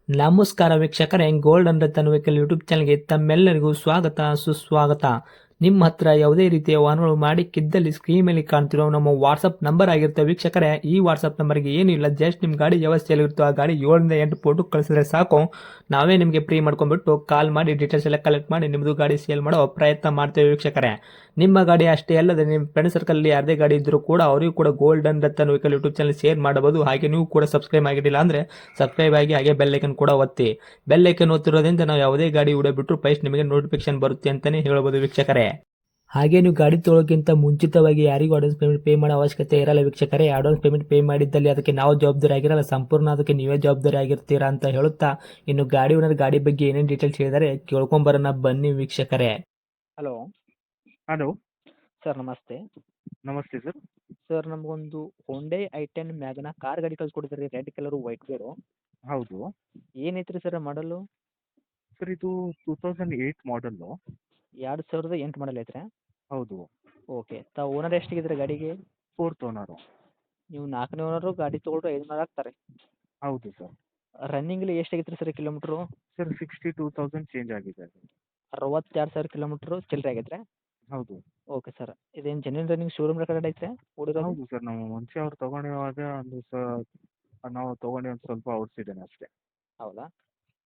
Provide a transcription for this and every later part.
ನಮಸ್ಕಾರ ವೀಕ್ಷಕರೇ, gold and Ratan vehicle YouTube ಚಾನಲ್ಗೆ ತಮ್ಮೆಲ್ಲರಿಗೂ ಸ್ವಾಗತ ಸುಸ್ವಾಗತ. ನಿಮ್ಮ ಹತ್ರ ಯಾವುದೇ ರೀತಿಯ ವಾಹನಗಳು ಮಾಡಿಕ್ಕಿದ್ದಲ್ಲಿ ಸ್ಕ್ರೀನ್ ಮೇಲೆ ಕಾಣ್ತಿರೋ ನಮ್ಮ ವಾಟ್ಸಪ್ ನಂಬರ್ ಆಗಿರುತ್ತೆ ವೀಕ್ಷಕರೇ. ಈ ವಾಟ್ಸಪ್ ನಂಬರ್ಗೆ ಏನಿಲ್ಲ, ಜಸ್ಟ್ ನಿಮ್ಮ ಗಾಡಿ ವ್ಯವಸ್ಥೆಯಲ್ಲಿರುತ್ತೋ ಆ ಗಾಡಿ 7 ರಿಂದ 8 ಫೋಟೋ ಕಳಿಸಿದ್ರೆ ಸಾಕು, ನಾವೇ ನಿಮಗೆ ಫ್ರೀ ಮಾಡ್ಕೊಂಡ್ಬಿಟ್ಟು ಕಾಲ್ ಮಾಡಿ ಡೀಟೇಲ್ಸ್ ಎಲ್ಲ ಕಲೆಕ್ಟ್ ಮಾಡಿ ನಿಮ್ಮದು ಗಾಡಿ ಸೇಲ್ ಮಾಡೋ ಪ್ರಯತ್ನ ಮಾಡ್ತೇವೆ ವೀಕ್ಷಕರೇ. ನಿಮ್ಮ ಗಾಡಿ ಅಷ್ಟೇ ಅಲ್ಲದೆ ನಿಮ್ಮ ಫ್ರೆಂಡ್ ಸರ್ಕಲ್ ಯಾರದೇ ಗಾಡಿ ಇದ್ದರೂ ಕೂಡ ಅವರಿಗೂ ಕೂಡ gold and Ratan vehicle YouTube channel share ಮಾಡಬಹುದು. ಹಾಗೆ ನೀವು ಕೂಡ ಸಬ್ಸ್ಕ್ರೈಬ್ ಆಗಿರಲಿಲ್ಲ ಅಂದರೆ ಸಬ್ಸ್ಕ್ರೈಬ್ ಆಗಿ ಹಾಗೆ ಬೆಲ್ ಐಕನ್ ಕೂಡ ಒತ್ತಿ. ಬೆಲ್ ಐಕನ್ ಒತ್ತಿರೋದ್ರಿಂದ ನಾವು ಯಾವುದೇ ಗಾಡಿ ವಿಡಿಯೋ ಬಿಟ್ಟರು ಫಸ್ಟ್ ನಿಮಗೆ ನೋಟಿಫಿಕೇಶನ್ ಬರುತ್ತೆ ಅಂತಾನೆ ಹೇಳ್ಬೋದು ವೀಕ್ಷಕರೇ. ಹಾಗೆ ನೀವು ಗಾಡಿ ತೊಳೋಕ್ಕಿಂತ ಮುಂಚಿತವಾಗಿ ಯಾರಿಗೂ ಅಡ್ವಾನ್ಸ್ ಪೇಮೆಂಟ್ ಪೇ ಮಾಡೋ ಅವಶ್ಯಕತೆ ಇರಲ್ಲ ವೀಕ್ಷಕರೇ. ಅಡ್ವಾನ್ಸ್ ಪೇಮೆಂಟ್ ಪೇ ಮಾಡಿದ್ದಲ್ಲಿ ಅದಕ್ಕೆ ನಾವು ಜವಾಬ್ದಾರಿ ಆಗಿರಲ್ಲ, ಸಂಪೂರ್ಣ ಅದಕ್ಕೆ ನೀವೇ ಜವಾಬ್ದಾರಿ ಆಗಿರ್ತೀರಾ ಅಂತ ಹೇಳುತ್ತಾ, ಇನ್ನು ಗಾಡಿ ಓನರ್ ಗಾಡಿ ಬಗ್ಗೆ ಏನೇನು ಡೀಟೇಲ್ಸ್ ಹೇಳಿದರೆ ಕೇಳ್ಕೊಂಬರೋಣ ಬನ್ನಿ ವೀಕ್ಷಕರೇ. ಹಲೋ ಹಲೋ, ಸರ್, ನಮಸ್ತೆ. ನಮಸ್ತೆ ಸರ್. ಸರ್, ನಮಗೊಂದು ಹೊಂಡೈ i10 ಮ್ಯಾಗ್ನ ಕಾರ್ ಗಾಡಿ ಕಳ್ಸಿಕೊಡಿದ್ರಿ, ರೆಡ್ ಕಲರು ವೈಟ್ ಕಲರು. ಹೌದು ಏನೈತ್ರಿ ಸರ್ ಮಾಡಲು? ಸರ್, ಇದು 2008 ಮಾಡಲ್ಲು. 2008 ಮಾಡಲ್ ಐತ್ರಿ? ಹೌದು. ಓಕೆ. ತಾವು ಓನರ್ ಎಷ್ಟಿಗಿದ್ರೆ ಗಾಡಿಗೆ? 4th owner. ನೀವು 4ನೇ ಓನರು, ಗಾಡಿ ತೊಗೊಂಡ್ರೆ 5 ಓನರ್ ಆಗ್ತಾರೆ. ಹೌದು ಸರ್. ರನ್ನಿಂಗ್ಲಿ ಎಷ್ಟಾಗಿತ್ತು ಸರ್ ಕಿಲೋಮೀಟ್ರು? ಸರ್, 62,000 ಚೇಂಜ್ ಆಗಿದೆ ಅದು. 62,000 ಕಿಲೋಮೀಟ್ರು ಚಿಲ್ಲರೆ ಆಗೈತ್ರಿ? ಹೌದು. Okay sir. ಇದೇನು ಜೆನ್ಯೂನ್ ರನ್ನಿಂಗ್ ಶೋರೂಮ್ ರೆಕಾರ್ಡ್ ಐತ್ರಿ ಓಡಿರೋದು? ಹೌದು ಸರ್, ನಾವು ಮುಂಚೆ ಅವ್ರು ತಗೊಂಡಿರುವಾಗ ನಾವು ತಗೊಂಡು ಒಂದು ಸ್ವಲ್ಪ ಓಡಿಸಿದ್ದೇನೆ ಅಷ್ಟೇ. ಹೌದಾ?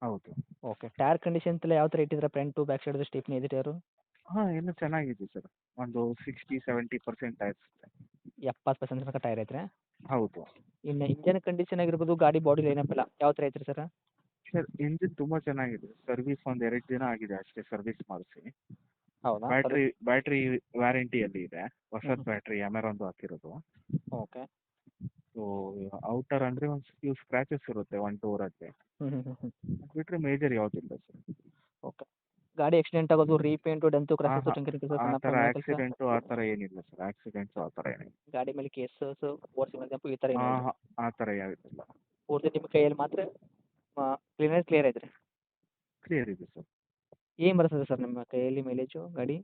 ಹೌದು. ಓಕೆ. ಟೈರ್ ಕಂಡೀಷನ್ ಎಲ್ಲ ಯಾವ ಥರ ಇಟ್ಟಿದ್ರೆ? ಫ್ರಂಟು ಬ್ಯಾಕ್ ಸೈಡ್ ಸ್ಟೇಪ್ನಿ ಇದೆ ಟೈರು? ಹಾಂ, ಎಲ್ಲ ಚೆನ್ನಾಗಿದೆ ಸರ್. ಒಂದು 60-70% ಟೈರ್ಸ್ ಇದೆ. 70% ತನಕ ಟೈರ್ ಐತ್ರಿ? ಹೌದು. ಇನ್ನು ಇಂಜನ್ ಕಂಡೀಷನ್ ಆಗಿರ್ಬೋದು, ಗಾಡಿ ಬಾಡಿ ಲೈನಪ್ ಎಲ್ಲ ಯಾವ ಥರ ಐತ್ರಿ ಸರ್? ಸರ್, ಇಂಜಿನ್ ತುಂಬ ಚೆನ್ನಾಗಿದೆ. ಸರ್ವಿಸ್ ಒಂದು 2 ದಿನ ಆಗಿದೆ ಅಷ್ಟೇ ಸರ್ವಿಸ್ ಮಾಡಿಸಿ. ಹೌದಾ? ಬ್ಯಾಟ್ರಿ ವ್ಯಾರಂಟಿಯಲ್ಲಿ ಇದೆ. ಹೊಸದು ಬ್ಯಾಟ್ರಿ ಅಮೆರಾನ್ದು ಹಾಕಿರೋದು. ಓಕೆ. ಸೊ ಔಟರ್ ಅಂದರೆ ಒಂದು ಫ್ಯೂ ಸ್ಕ್ರ್ಯಾಚಸ್ ಇರುತ್ತೆ ಒನ್ ಟೂರಲ್ಲಿ. ಅದು ಬಿಟ್ಟರೆ ಮೇಜರ್ ಯಾವುದಿಲ್ಲ ಸರ್. ಓಕೆ. ಗಾಡಿ ಆಕ್ಸಿಡೆಂಟ್ ಆಗೋದು, ರೀಪೇಂಟು, ಡೆಂತು, ಕ್ರಾಚಸ್, ಆ ಥರ ಆಕ್ಸಿಡೆಂಟು ಆ ಥರ ಏನಿಲ್ಲ ಸರ್. ಆಕ್ಸಿಡೆಂಟ್ಸು ಆ ಥರ ಏನಿಲ್ಲ. ಗಾಡಿ ಮೇಲೆ ಕೇಸಸ್, ಓವರ್ ಸಿಮೆಂಟ್ ಜಂಪು ಈ ಥರ ಏನು ಇಲ್ಲ? ಆ ಥರ ಯಾವುದಿಲ್ಲ. ಪೂರ್ತಿ ನಿಮ್ಮ ಕೈಯಲ್ಲಿ ಮಾತ್ರ ಕ್ಲಿಯರ್ ಐತ್ರಿ? ಕ್ಲಿಯರ್ ಇದೆ ಸರ್. ಏನು ಬರ್ತದೆ ಸರ್ ನಿಮ್ಮ ಕೈಯಲ್ಲಿ ಮೈಲೇಜು ಗಾಡಿ?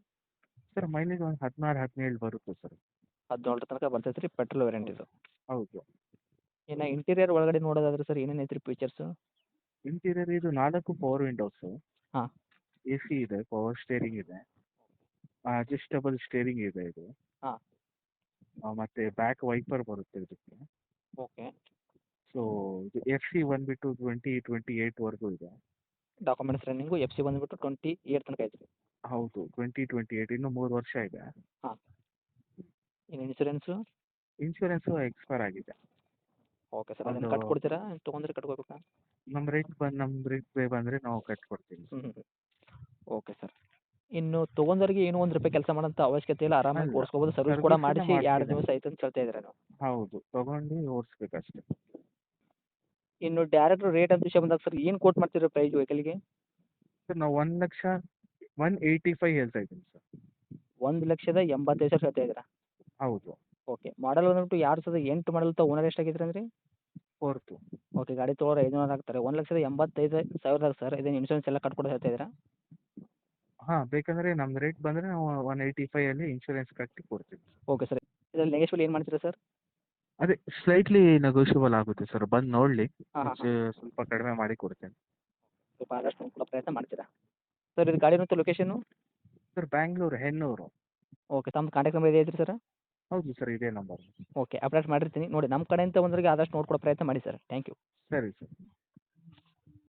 ಸರ್, ಮೈಲೇಜ್ ಒಂದು 16-17 ಬರುತ್ತೆ ಸರ್. 17 ತನಕ ಬರ್ತೈತೆ ರೀ, ಪೆಟ್ರೋಲ್ ವೇರಿಯಂಟ್ ಇದು? ಹೌದು. ಇನ್ನು ಇಂಟೀರಿಯರ್ ಒಳಗಡೆ ನೋಡೋದಾದ್ರೆ ಸರ್ ಏನೇನು ಐತ್ರಿ ಫೀಚರ್ಸು? ಇಂಟೀರಿಯರ್ ಇದು 4 ಪವರ್ ವಿಂಡೋಸು. ಹಾಂ. AC ಇದೆ, ಪವರ್ ಸ್ಟೇರಿಂಗ್ ಇದೆ, ಅಡ್ಜಸ್ಟಬಲ್ ಸ್ಟೇರಿಂಗ್ ಇದೆ ಇದು. ಹಾಂ. ಮತ್ತು ಬ್ಯಾಕ್ ವೈಪರ್ ಬರುತ್ತೆ ಇದಕ್ಕೆ. ಓಕೆ. ಸೊ ಇದು FC ಬಂದುಬಿಟ್ಟು 2028ವರೆಗೂ ಇದೆ. ಡಾಕ್ಯುಮೆಂಟ್ಸ್ ರನ್ನಿಂಗು FC ಬಂದುಬಿಟ್ಟು 28 ತನಕ ಐತ್ರಿ? ಹೌದು, 2028 ಇನ್ನೂ 3 ವರ್ಷ ಇದೆ. ಹಾಂ. ಇನ್ನು ಇನ್ಸೂರೆನ್ಸು? ಇನ್ಶೂರೆನ್ಸು ಎಕ್ಸ್ಪೈರ್ ಆಗಿದೆ. Okay sir. ಅದನ್ನು ಕಟ್ಕೊಡ್ತೀರಾ, ತೊಗೊಂಡ್ರೆ ಕಟ್ಕೋಬೇಕಾ? ನಮ್ಮ ರೇಟ್ ಬಂದರೆ ನಾವು ಕಟ್ಕೊಡ್ತೀವಿ. Okay sir. ಇನ್ನು ತೊಗೊಂಡವ್ರಿಗೆ ಏನೂ ₹1 ಕೆಲಸ ಮಾಡೋಂಥ ಅವಶ್ಯಕತೆ ಇಲ್ಲ, ಆರಾಮಾಗಿ ಅಲ್ಲ, ಓಡಿಸ್ಕೋಬೋದು. ಸರ್ವಿಸ್ ಕೂಡ ಸರ್ವಿಸ್ ಮಾಡಿಸಿ ಎಲ್ಲ 2 ದಿವಸ ಆಯ್ತು ಅಂತ ಹೇಳ್ತಾ ಇದ್ದೀರಾ ನೀವು? ಹೌದು, ತಗೊಂಡು ಓಡಿಸ್ಬೇಕಷ್ಟೆ. ಇನ್ನು ಡೈರೆಕ್ಟ್ ರೇಟ್ ಅಂತ ವಿಷಯ ಬಂದಾಗ ಸರ್ ಏನು ಕೋಟ್ ಮಾಡ್ತೀರಾ ಪ್ರೈಸ್ ವೆಹಿಕಲ್ಗೆ? ಸರ್, ನಾವು 1,85,000 ಹೇಳ್ತಾ ಇದ್ದೀನಿ ಸರ್. 1,85,000 ಹೇಳ್ತಾ ಇದ್ದೀರಾ? ಹೌದು. ಓಕೆ. ಮಾಡಲ್ ಬಂದ್ಬಿಟ್ಟು 2008 ಮಾಡಲ್ ಓನರ್ ಎಷ್ಟಾಗಿದ್ರಿ ಅಂದ್ರಿ? 4th. ಓಕೆ. ಗಾಡಿ ತೊಗೊಳೋರು 5 ಓನರ್ ಆಗ್ತಾರೆ. 1,85,000 ಸರ್. ಇದೇನು ಇನ್ಶೂರೆನ್ಸ್ ಎಲ್ಲ ಕಟ್ಕೊಡೋದು ಹೇಳ್ತಾ ಇದ್ದೀರಾ? ಹಾಂ, ಬೇಕಂದರೆ ನಮ್ಮ ರೇಟ್ ಬಂದರೆ ನಾವು 185 ಇನ್ಶೂರೆನ್ಸ್ ಕಟ್ಟಿ ಕೊಡ್ತೀವಿ. Okay sir. ಇದರಲ್ಲಿ ನೆಗೆಶ್ವಲ್ ಏನು ಮಾಡ್ತೀರಾ ಸರ್? ಅದೇ ಸ್ಲೈಟ್ಲಿ ನೆಗೋಷಿಯಬಲ್ ಆಗುತ್ತೆ ಸರ್. ಬಂದು ನೋಡಲಿ, ಹಾಂ. ಸ್ವಲ್ಪ ಕಡಿಮೆ ಮಾಡಿ ಕೊಡ್ತೇನೆ. ಸ್ವಲ್ಪ ಆದಷ್ಟು ನೋಡ್ಕೊಳ್ಳೋ ಪ್ರಯತ್ನ ಮಾಡ್ತೀರಾ? ಸರ್, ಇದು ಗಾಡಿ ಇರುವಂಥ location? Sir, Bangalore Hennur. Okay. ತಮ್ಮ ಕಾಂಟ್ಯಾಕ್ಟ್ ನಂಬರ್ ಇದೆ ಐತ್ರಿ ಸರ್? ಹೌದು ಸರ್, ಇದೇ ನಂಬರ್. ಓಕೆ. ಅಪ್ಡೇಟ್ ಮಾಡಿರ್ತೀನಿ ನೋಡಿ. ನಮ್ಮ ಕಡೆಯಿಂದ ಬಂದವರಿಗೆ ಆದಷ್ಟು ನೋಡ್ಕೊಡೋ ಪ್ರಯತ್ನ ಮಾಡಿ ಸರ್. Thank you. ಸರಿ ಸರ್.